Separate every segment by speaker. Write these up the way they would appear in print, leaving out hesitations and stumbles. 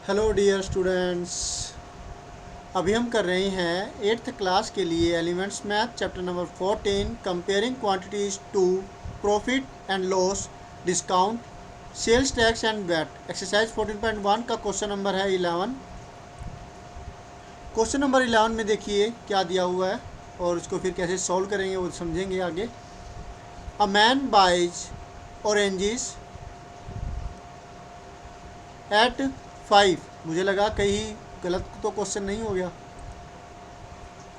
Speaker 1: Hello dear students. अभी हम कर रहे हैं 8th क्लास के लिए elements math chapter number 14 comparing quantities to profit and loss discount sales tax and VAT. Exercise 14.1 का क्वेश्चन नंबर है 11। क्वेश्चन नंबर 11 में देखिए क्या दिया हुआ है और उसको फिर कैसे सॉल्व करेंगे वो समझेंगे आगे। A man buys oranges at 5। मुझे लगा कहीं गलत तो क्वेश्चन नहीं हो गया।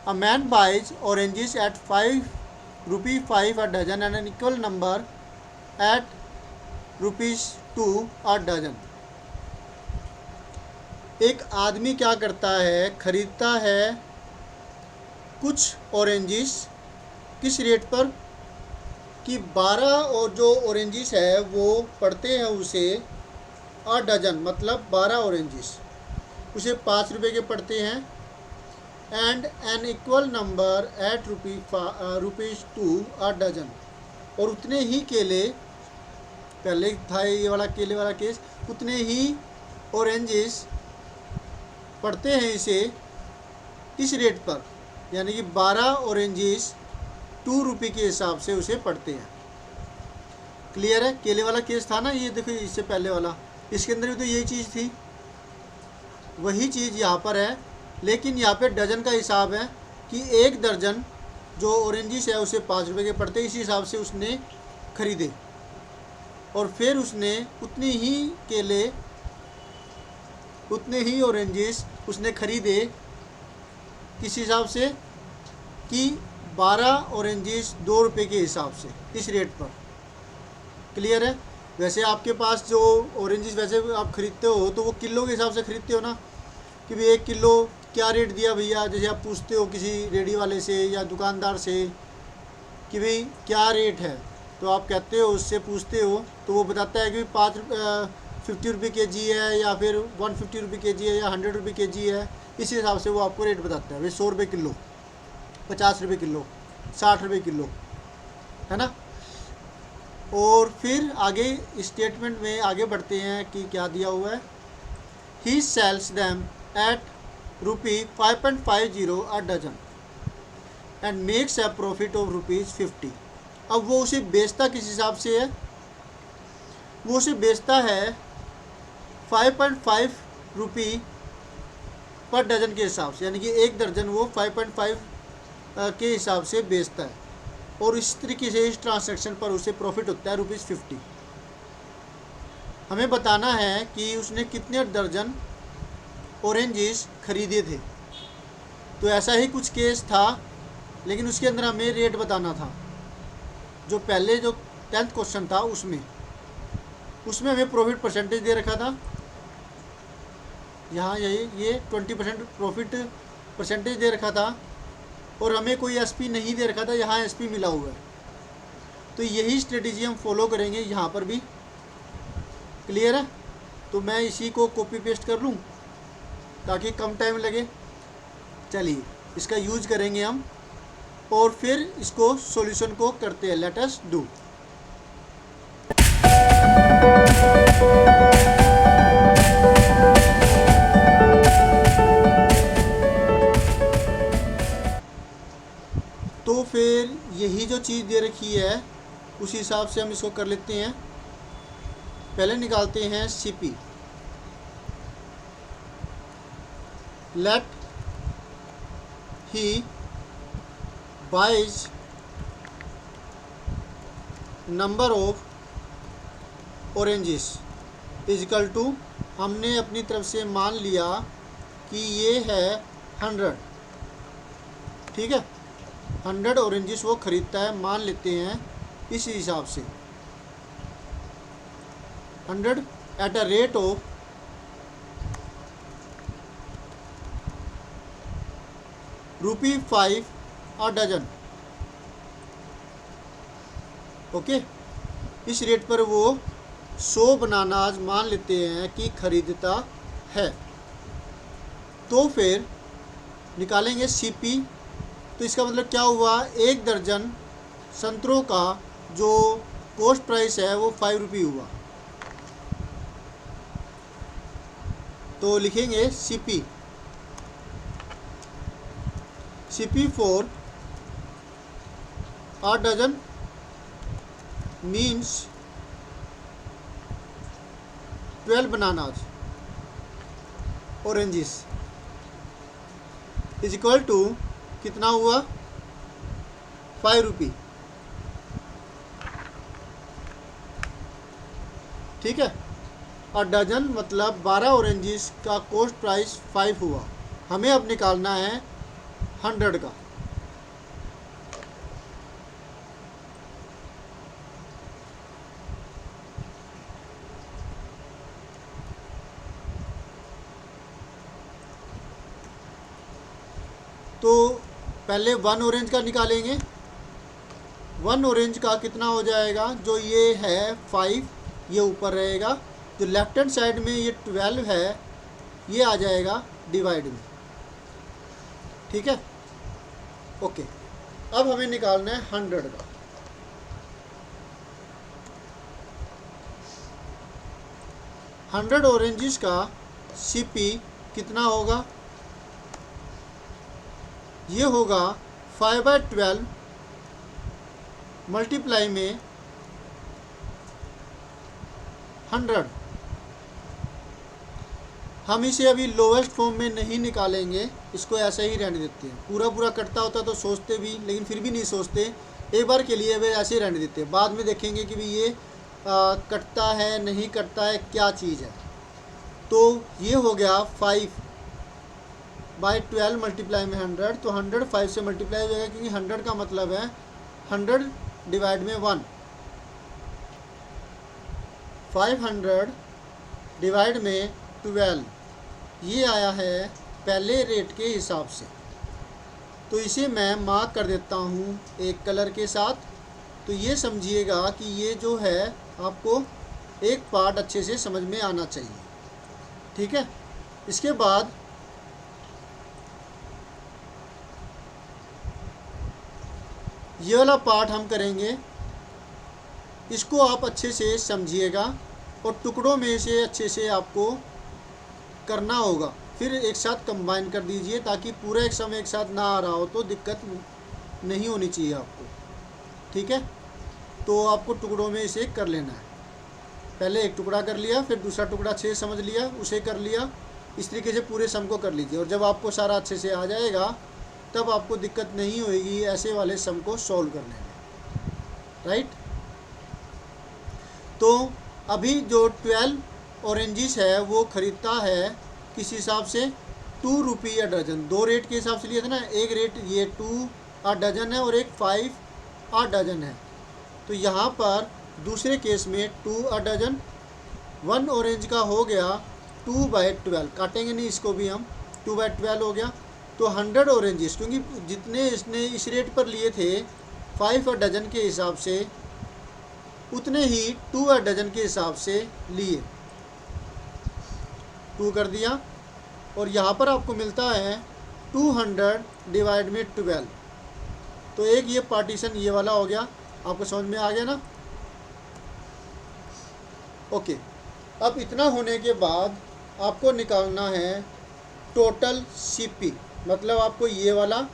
Speaker 1: A man buys oranges at 5 rupee 5 a dozen and an equal number at rupees 2 a dozen. एक आदमी क्या करता है, खरीदता है कुछ ऑरेंजेस किस रेट पर कि 12 और जो ऑरेंजेस है वो पड़ते हैं उसे अ डजन, मतलब 12 ऑरेंजेस उसे 5 रुपये के पड़ते हैं and an equal number at rupees 2 a dozen. और उतने ही केले, पहले था ये वाला केले वाला केस, उतने ही ऑरेंजेस पड़ते हैं इसे इस रेट पर, यानी कि 12 ऑरेंजेस 2 रुपये के हिसाब से उसे पड़ते हैं। क्लियर है? केले वाला केस था ना ये, देखो इससे पहले वाला, इसके अंदर भी तो यही चीज़ थी, वही चीज़ यहाँ पर है, लेकिन यहाँ पे डजन का हिसाब है कि एक दर्जन जो ऑरेंजेस है उसे 5 रुपये के पड़ते, इसी हिसाब से उसने खरीदे और फिर उसने उतनी ही केले, उतने ही ऑरेंजेस उसने खरीदे किस हिसाब से कि 12 ऑरेंजेस 2 रुपये के हिसाब से इस रेट पर। क्लियर है? वैसे आपके पास जो ऑरेंजेस वैसे आप ख़रीदते हो तो वो किलो के हिसाब से ख़रीदते हो ना, कि भाई 1 किलो क्या रेट दिया भैया, जैसे आप पूछते हो किसी रेडी वाले से या दुकानदार से कि भाई क्या रेट है, तो आप कहते हो, उससे पूछते हो तो वो बताता है कि 50 रुपये के जी है या फिर 150 रुपये के जी है या 100 रुपये के जी है। इस हिसाब से वो आपको रेट बताता है, भाई 100 रुपये किलो, 50 रुपये किलो, 60 रुपये किलो, है ना। और फिर आगे स्टेटमेंट में आगे बढ़ते हैं कि क्या दिया हुआ है। ही sells them at ₹5.50 a dozen and makes a profit of ₹50। अब वो उसे बेचता किस हिसाब से है, वो उसे बेचता है 5.5 रुपये पर डजन के हिसाब से, यानी कि एक दर्जन वो 5.5 के हिसाब से बेचता है और इस तरीके से इस ट्रांजैक्शन पर उसे प्रॉफिट होता है ₹50। हमें बताना है कि उसने कितने दर्जन ऑरेंजेस खरीदे थे। तो ऐसा ही कुछ केस था, लेकिन उसके अंदर हमें रेट बताना था। जो पहले जो 10th क्वेश्चन था उसमें हमें प्रॉफिट परसेंटेज दे रखा था, यहाँ ये 20% प्रॉफिट परसेंटेज दे रखा था और हमें कोई एसपी नहीं दे रखा था, यहाँ एसपी मिला हुआ है। तो यही स्ट्रेटेजी हम फॉलो करेंगे यहाँ पर भी। क्लियर है? तो मैं इसी को कॉपी पेस्ट कर लूँ ताकि कम टाइम लगे। चलिए इसका यूज करेंगे हम और फिर इसको सॉल्यूशन को करते हैं। Let us do. तो फिर यही जो चीज़ दे रखी है उस हिसाब से हम इसको कर लेते हैं। पहले निकालते हैं CP. Let he buys number of oranges equal to, हमने अपनी तरफ से मान लिया कि ये है 100। ठीक है, 100 ऑरेंजेस वो ख़रीदता है, मान लेते हैं इस हिसाब से 100 at a rate of ₹5 a dozen. Okay, इस रेट पर वो 100 बनानाज मान लेते हैं कि खरीदता है। तो फिर निकालेंगे सीपी। तो इसका मतलब क्या हुआ, एक दर्जन संतरों का जो कॉस्ट प्राइस है वो 5 रुपये हुआ। तो लिखेंगे CP for a dozen means 12 bananas oranges is equal to कितना हुआ 5 रुपये। ठीक है, और डजन मतलब 12 ऑरेंजेस का कॉस्ट प्राइस 5 हुआ। हमें अब निकालना है 100 का। तो पहले 1 ऑरेंज का निकालेंगे। 1 ऑरेंज का कितना हो जाएगा, जो ये है 5, ये ऊपर रहेगा। जो लेफ्ट हैंड साइड में ये 12 है, ये आ जाएगा डिवाइड में। ठीक है, ओके। अब हमें निकालना है 100 का। हंड्रेड ऑरेंजेस का CP कितना होगा, ये होगा 5/12 मल्टीप्लाई में 100। हम इसे अभी लोवेस्ट फॉर्म में नहीं निकालेंगे, इसको ऐसे ही रहने देते हैं। पूरा पूरा कटता होता तो सोचते भी, लेकिन फिर भी नहीं सोचते। एक बार के लिए वे ऐसे ही रहने देते हैं, बाद में देखेंगे कि भी ये कटता है नहीं कटता है, क्या चीज़ है। तो ये हो गया 5/12 मल्टीप्लाई में 100, तो 100 5 से मल्टीप्लाई हो जाएगा, क्योंकि 100 का मतलब है 100 डिवाइड में 1। 500 डिवाइड में 12, ये आया है पहले रेट के हिसाब से। तो इसे मैं मार्क कर देता हूँ एक कलर के साथ। तो ये समझिएगा कि ये जो है आपको एक पार्ट अच्छे से समझ में आना चाहिए। ठीक है, इसके बाद ये वाला पार्ट हम करेंगे, इसको आप अच्छे से समझिएगा और टुकड़ों में से अच्छे से आपको करना होगा। फिर एक साथ कंबाइन कर दीजिए, ताकि पूरा एक समय एक साथ ना आ रहा हो तो दिक्कत नहीं होनी चाहिए आपको। ठीक है, तो आपको टुकड़ों में इसे कर लेना है। पहले एक टुकड़ा कर लिया, फिर दूसरा टुकड़ा अच्छे से समझ लिया, उसे कर लिया। इस तरीके से पूरे सम को कर लीजिए, और जब आपको सारा अच्छे से आ जाएगा तब आपको दिक्कत नहीं होएगी ऐसे वाले सम को सॉल्व करने में। राइट, तो अभी जो 12 ऑरेंजेस है वो ख़रीदता है किस हिसाब से, 2 रुपये अ डजन। 2 रेट के हिसाब से लिया था ना, एक रेट ये 2 अ डजन है और एक 5 अ डजन है। तो यहाँ पर दूसरे केस में 2 अ डजन, 1 ऑरेंज का हो गया 2/12। काटेंगे नहीं इसको भी हम, 2/12 हो गया। तो 100 ऑरेंजेस, क्योंकि जितने इसने इस रेट पर लिए थे 5 अ डजन के हिसाब से, उतने ही 2 अ डजन के हिसाब से लिए। 2 कर दिया, और यहाँ पर आपको मिलता है 200 डिवाइड में 12। तो एक ये पार्टीशन ये वाला हो गया। आपको समझ में आ गया ना। ओके, अब इतना होने के बाद आपको निकालना है टोटल CP, मतलब आपको ये वाला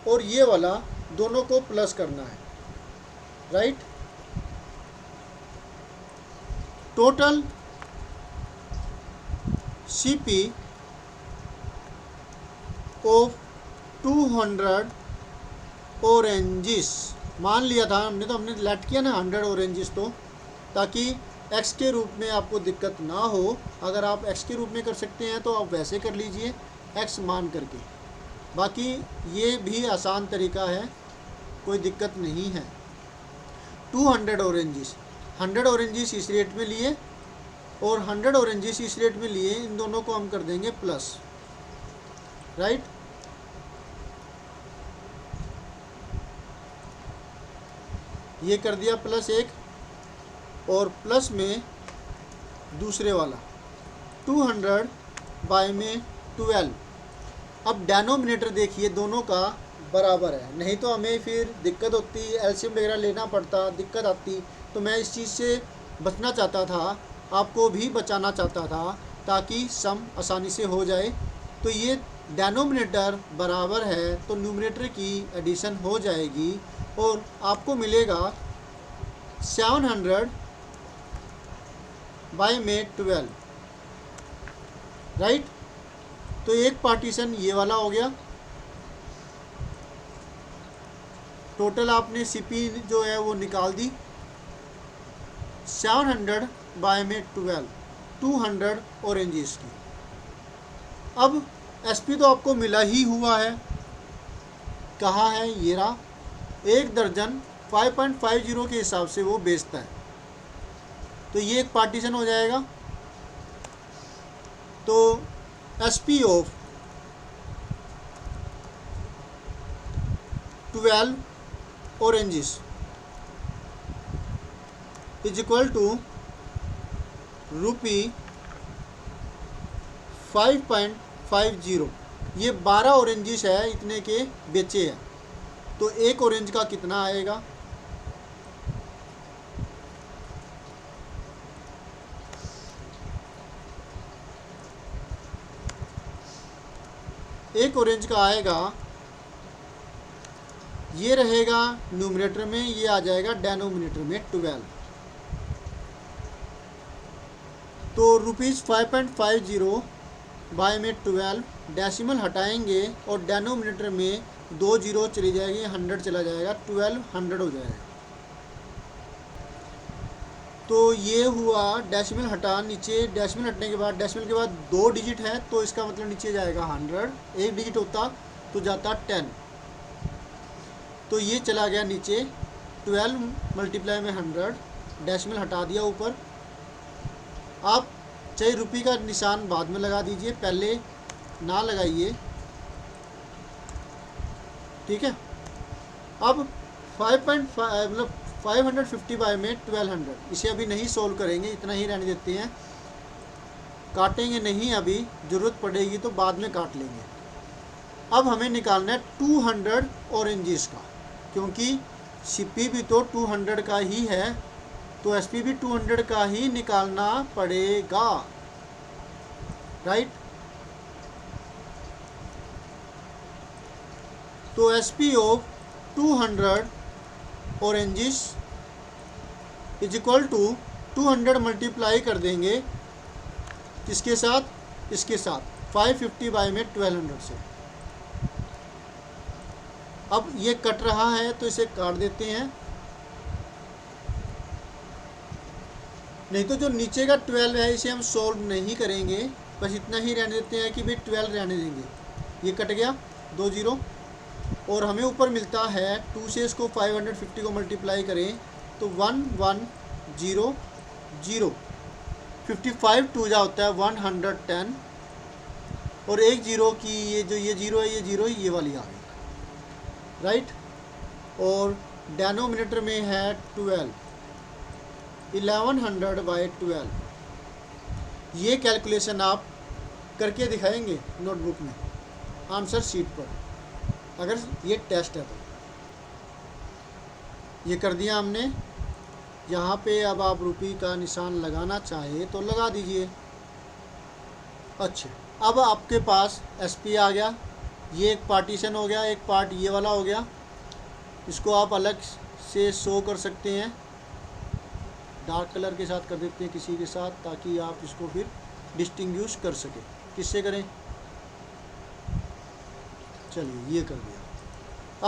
Speaker 1: और ये वाला दोनों को प्लस करना है। Right, total CP of 200 oranges मान लिया था हमने, तो हमने लेट किया ना 100 ऑरेंजेस, तो ताकि x के रूप में आपको दिक्कत ना हो। अगर आप x के रूप में कर सकते हैं तो आप वैसे कर लीजिए x मान करके। बाकी ये भी आसान तरीका है, कोई दिक्कत नहीं है। 200 ऑरेंजेस, 100 ऑरेंजेस इस रेट में लिए और 100 ऑरेंजेस इस रेट में लिए, इन दोनों को हम कर देंगे प्लस। राइट, ये कर दिया प्लस एक, और प्लस में दूसरे वाला 200 बाय में 12। अब डेनोमिनेटर देखिए दोनों का बराबर है, नहीं तो हमें फिर दिक्कत होती, एलसीएम वगैरह लेना पड़ता, दिक्कत आती। तो मैं इस चीज़ से बचना चाहता था, आपको भी बचाना चाहता था ताकि सम आसानी से हो जाए। तो ये डेनोमिनेटर बराबर है तो न्यूमरेटर की एडिशन हो जाएगी और आपको मिलेगा 700 बाई में 12, राइट। तो एक पार्टीशन ये वाला हो गया। टोटल आपने सीपी जो है वो निकाल दी। 700 बाय में 12, 200 ऑरेंजेस की। अब एसपी तो आपको मिला ही हुआ है, कहाँ है, ये रहा। 1 दर्जन 5.50 के हिसाब से वो बेचता है। तो ये एक पार्टीशन हो जाएगा। तो SP of 12 oranges is equal to rupee 5.50। ये 12 ऑरेंजेस है, इतने के बेचे हैं। तो एक ऑरेंज का कितना आएगा? एक ऑरेंज का आएगा, ये रहेगा न्यूमरेटर में, ये आ जाएगा डेनोमिनेटर में 12। तो ₹5.50 बाय में 12, डेसिमल हटाएंगे और डेनोमिनेटर में 2 जीरो चली जाएगी, 100 चला जाएगा, 1200 हो जाएगा। तो ये हुआ डेसिमल हटा, नीचे डेसिमल हटने के बाद, डेसिमल के बाद 2 डिजिट है तो इसका मतलब नीचे जाएगा 100। 1 डिजिट होता तो जाता 10। तो ये चला गया नीचे, 12 मल्टीप्लाई में 100, डेसिमल हटा दिया ऊपर। आप चाहे रुपये का निशान बाद में लगा दीजिए, पहले ना लगाइए, ठीक है। अब 5.5 मतलब 550 बाय में 1200, इसे अभी नहीं सोल्व करेंगे, इतना ही रहने देते हैं, काटेंगे नहीं, अभी ज़रूरत पड़ेगी तो बाद में काट लेंगे। अब हमें निकालना है 200 ऑरेंजेस का, क्योंकि सीपी भी तो 200 का ही है, तो एसपी भी 200 का ही निकालना पड़ेगा, राइट। तो SP of 200 oranges is equal to 200 multiply कर देंगे किसके साथ, इसके साथ, 550 बाय में 1200 से। अब ये कट रहा है तो इसे काट देते हैं, नहीं तो जो नीचे का 12 है इसे हम सोल्व नहीं करेंगे, बस इतना ही रहने देते हैं कि भाई 12 रहने देंगे। ये कट गया, 2 जीरो, और हमें ऊपर मिलता है 2 से इसको 550 को मल्टीप्लाई करें तो 1100, 55 2 जा होता है 110, और एक जीरो की ये जो ये जीरो है, ये जीरो ये वाली आ गई, राइट। और डेनोमिनेटर में है 12, 1100 बाई 12। ये कैलकुलेशन आप करके दिखाएंगे नोटबुक में, आंसर शीट पर, अगर ये टेस्ट है तो। ये कर दिया हमने। यहाँ पे अब आप रुपये का निशान लगाना चाहे तो लगा दीजिए। अच्छा, अब आपके पास एसपी आ गया, ये एक पार्टीशन हो गया, एक पार्ट ये वाला हो गया। इसको आप अलग से शो कर सकते हैं, डार्क कलर के साथ कर देते हैं किसी के साथ, ताकि आप इसको फिर डिस्टिंग्विश कर सकें। किससे करें? चलिए ये कर दिया।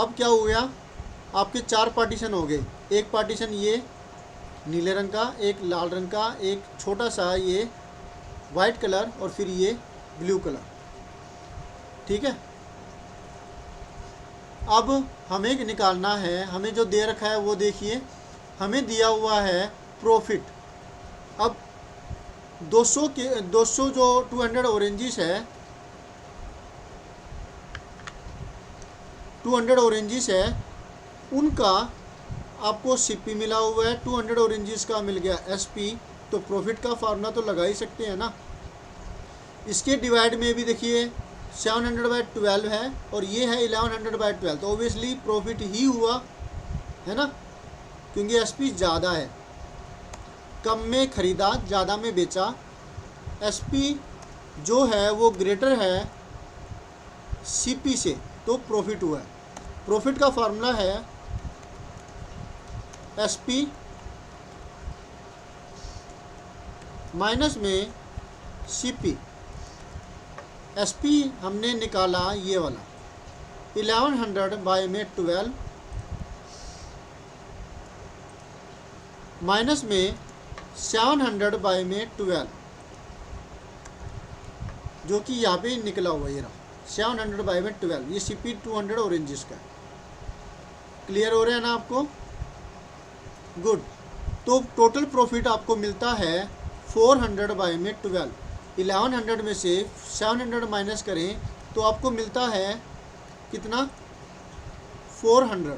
Speaker 1: अब क्या हो गया, आपके 4 पार्टीशन हो गए। एक पार्टीशन ये नीले रंग का, एक लाल रंग का, एक छोटा सा ये वाइट कलर, और फिर ये ब्लू कलर, ठीक है। अब हमें निकालना है, हमें जो दे रखा है वो देखिए, हमें दिया हुआ है प्रॉफिट। अब 200 जो 200 ऑरेंजेस है, 200 ऑरेंजेस है, उनका आपको सीपी मिला हुआ है, 200 ऑरेंजेस का मिल गया एसपी। तो प्रॉफिट का फार्मूला तो लगा ही सकते हैं ना। इसके डिवाइड में भी देखिए 700 बाई 12 है, और ये है 1100 बाई 12, तो ऑब्वियसली प्रॉफिट ही हुआ है ना, क्योंकि एसपी ज़्यादा है। कम में ख़रीदा, ज़्यादा में बेचा। एसपी जो है वो ग्रेटर है सीपी से, तो प्रॉफिट हुआ है। प्रॉफिट का फार्मूला है एसपी माइनस में सीपी। एसपी हमने निकाला ये वाला 1100 बाय में 12 माइनस में 700 बाय में 12, जो कि यहाँ पे निकला हुआ ये रहा 700 बाय में 12। ये सीपी 200 ऑरेंजेस का है। क्लियर हो रहा है ना आपको? गुड। तो टोटल प्रॉफिट आपको मिलता है 400 बाय में 12। 1100 में से 700 माइनस करें तो आपको मिलता है कितना? 400।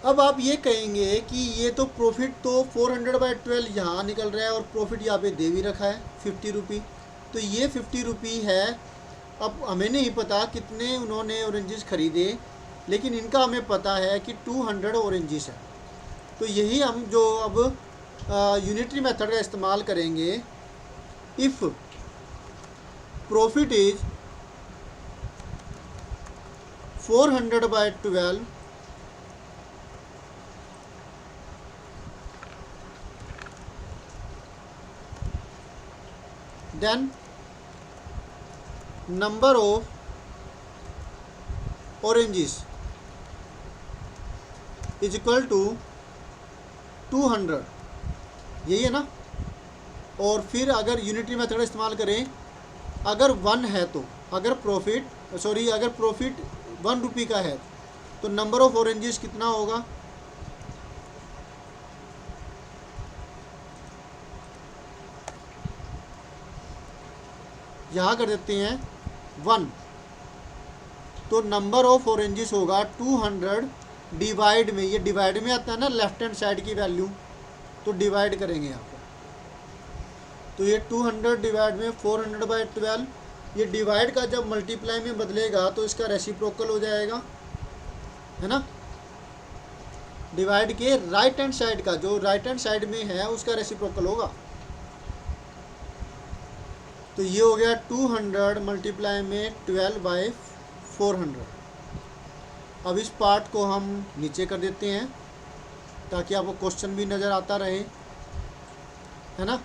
Speaker 1: अब आप ये कहेंगे कि ये तो प्रॉफिट तो 400 बाय 12 यहाँ निकल रहा है और प्रॉफिट यहाँ पे दे भी रखा है 50 रुपी, तो ये 50 रुपी है। अब हमें नहीं पता कितने उन्होंने ऑरेंजेस खरीदे, लेकिन इनका हमें पता है कि 200 ऑरेंजेस है। तो यही हम जो अब यूनिटरी मेथड का इस्तेमाल करेंगे। If profit is 400 by 12 then number of oranges is equal to 200, यही है ना। और फिर अगर यूनिटरी मेथड इस्तेमाल करें, अगर 1 है तो अगर प्रॉफिट 1 रुपये का है तो नंबर ऑफ ऑरेंजेस कितना होगा? यहाँ कर देते हैं 1, तो नंबर ऑफ ऑरेंजेस होगा 200 डिवाइड में, ये डिवाइड में आता है ना लेफ्ट हैंड साइड की वैल्यू, तो डिवाइड करेंगे यहाँ पर। तो ये 200 डिवाइड में 400 बाय 12, ये डिवाइड का जब मल्टीप्लाई में बदलेगा तो इसका रेसिप्रोकल हो जाएगा, है ना। डिवाइड के राइट हैंड साइड का, जो राइट हैंड साइड में है उसका रेसिप्रोकल होगा। तो ये हो गया 200 मल्टीप्लाई में 12 बाय 400। अब इस पार्ट को हम नीचे कर देते हैं ताकि आपको क्वेश्चन भी नज़र आता रहे, है ना।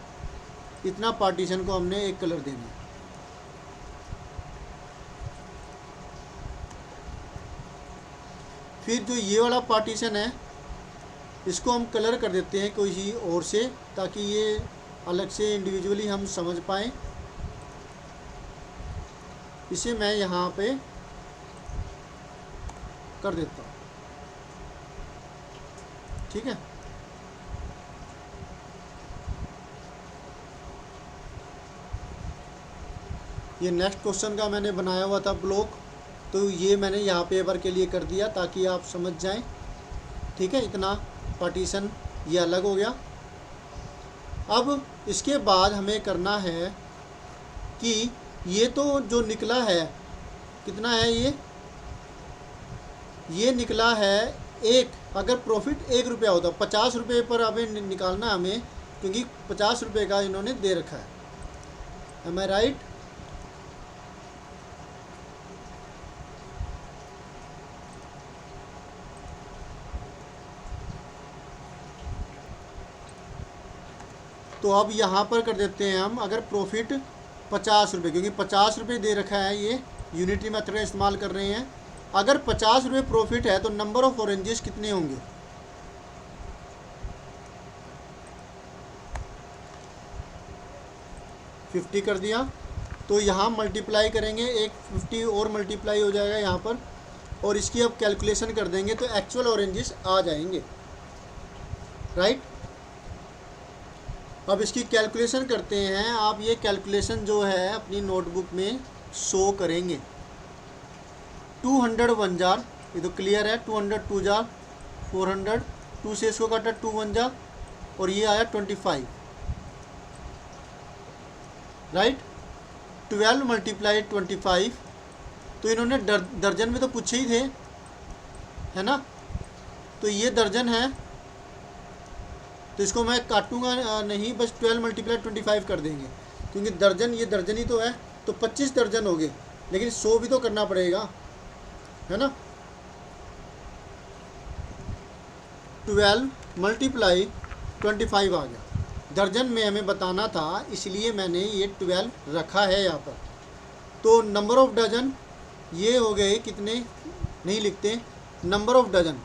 Speaker 1: इतना पार्टीशन को हमने एक कलर देना है। फिर जो ये वाला पार्टीशन है इसको हम कलर कर देते हैं कोई और से, ताकि ये अलग से इंडिविजुअली हम समझ पाएँ। इसे मैं यहाँ पे कर देता हूँ, ठीक है। ये नेक्स्ट क्वेश्चन का मैंने बनाया हुआ था ब्लॉक, तो ये मैंने यहाँ पेपर के लिए कर दिया ताकि आप समझ जाएं, ठीक है। इतना पार्टीशन ये अलग हो गया। अब इसके बाद हमें करना है कि ये तो जो निकला है कितना है, ये निकला है एक, अगर प्रॉफिट 1 रुपया होता 50 रुपये पर हमें निकालना हमें, क्योंकि 50 रुपये का इन्होंने दे रखा है। एम आई राइट? तो अब यहाँ पर कर देते हैं हम, अगर प्रॉफिट 50 रुपये, क्योंकि 50 रुपये दे रखा है, ये यूनिटरी मेथड का इस्तेमाल कर रहे हैं। अगर 50 रुपये प्रॉफिट है तो नंबर ऑफ ऑरेंजेस कितने होंगे? $50 कर दिया, तो यहाँ मल्टीप्लाई करेंगे, एक 50 और मल्टीप्लाई हो जाएगा यहाँ पर, और इसकी अब कैलकुलेशन कर देंगे तो एक्चुअल ऑरेंजेस आ जाएंगे, राइट। अब इसकी कैलकुलेशन करते हैं। आप ये कैलकुलेशन जो है अपनी नोटबुक में शो करेंगे। 200 1 जार, ये तो क्लियर है। 200 2 जार 400, 2 से इसको काटा 2 1 जार, और ये आया 25, राइट। 12 मल्टीप्लाई 25, तो इन्होंने दर्जन में तो पूछे ही थे, है ना। तो ये दर्जन है, तो इसको मैं काटूंगा नहीं, बस 12 मल्टीप्लाई 25 कर देंगे। क्योंकि दर्जन ये दर्जन ही तो है, तो 25 दर्जन हो गए, लेकिन 100 भी तो करना पड़ेगा, है ना। 12 मल्टीप्लाई 25 आ गया। दर्जन में हमें बताना था, इसलिए मैंने ये 12 रखा है यहाँ पर। तो नंबर ऑफ डजन ये हो गए कितने, नहीं लिखते, number of dozen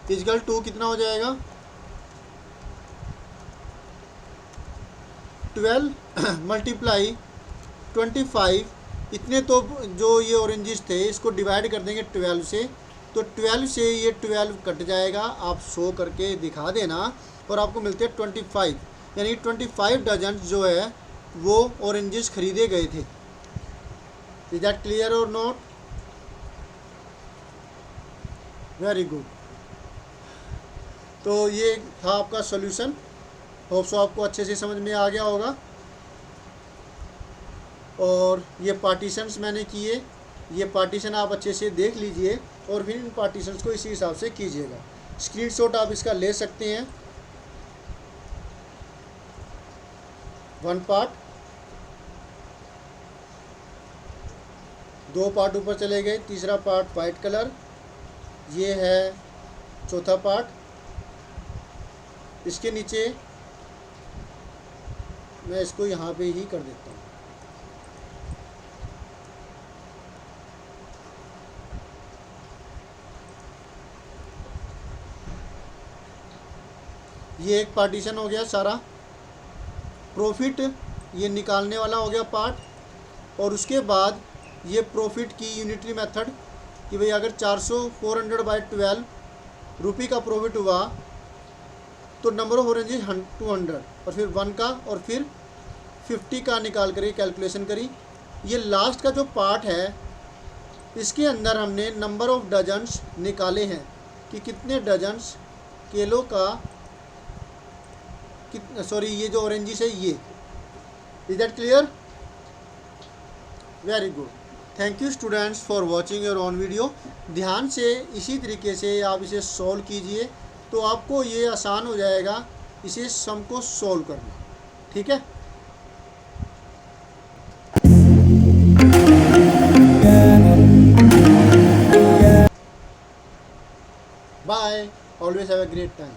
Speaker 1: is equal to कितना हो जाएगा, 12 मल्टीप्लाई 25। इतने तो जो ये ऑरेंजेस थे इसको डिवाइड कर देंगे 12 से, तो 12 से ये 12 कट जाएगा, आप शो करके दिखा देना, और आपको मिलते हैं 25। यानी 25 डजन जो है वो ऑरेंजेस खरीदे गए थे। इज दैट क्लियर और नॉट? Very good. तो ये था आपका सॉल्यूशन। होप सो आपको अच्छे से समझ में आ गया होगा। और ये पार्टीशंस मैंने किए, ये पार्टीशन आप अच्छे से देख लीजिए और फिर इन पार्टीशंस को इसी हिसाब से कीजिएगा। स्क्रीनशॉट आप इसका ले सकते हैं। 1 पार्ट, 2 पार्ट ऊपर चले गए, तीसरा पार्ट वाइट कलर, ये है चौथा पार्ट। इसके नीचे मैं इसको यहाँ पे ही कर देता हूँ। ये एक पार्टीशन हो गया सारा। प्रॉफिट ये निकालने वाला हो गया पार्ट। और उसके बाद ये प्रॉफिट की यूनिटरी मेथड कि भाई अगर 400/12 रुपये का प्रॉफिट हुआ तो नंबर ऑफ ऑरेंजेस 200, और फिर 1 का और फिर 50 का निकाल कर कैलकुलेशन करी। ये लास्ट का जो पार्ट है इसके अंदर हमने नंबर ऑफ डजन्स निकाले हैं कि कितने डजन्स केलों का, सॉरी ये जो ऑरेंजेस है ये। Is that clear? Very good. Thank you students for watching your on video. ध्यान से इसी तरीके से आप इसे सॉल्व कीजिए तो आपको ये आसान हो जाएगा इसे सम को सॉल्व करना। ठीक है। Bye. Always have a great time.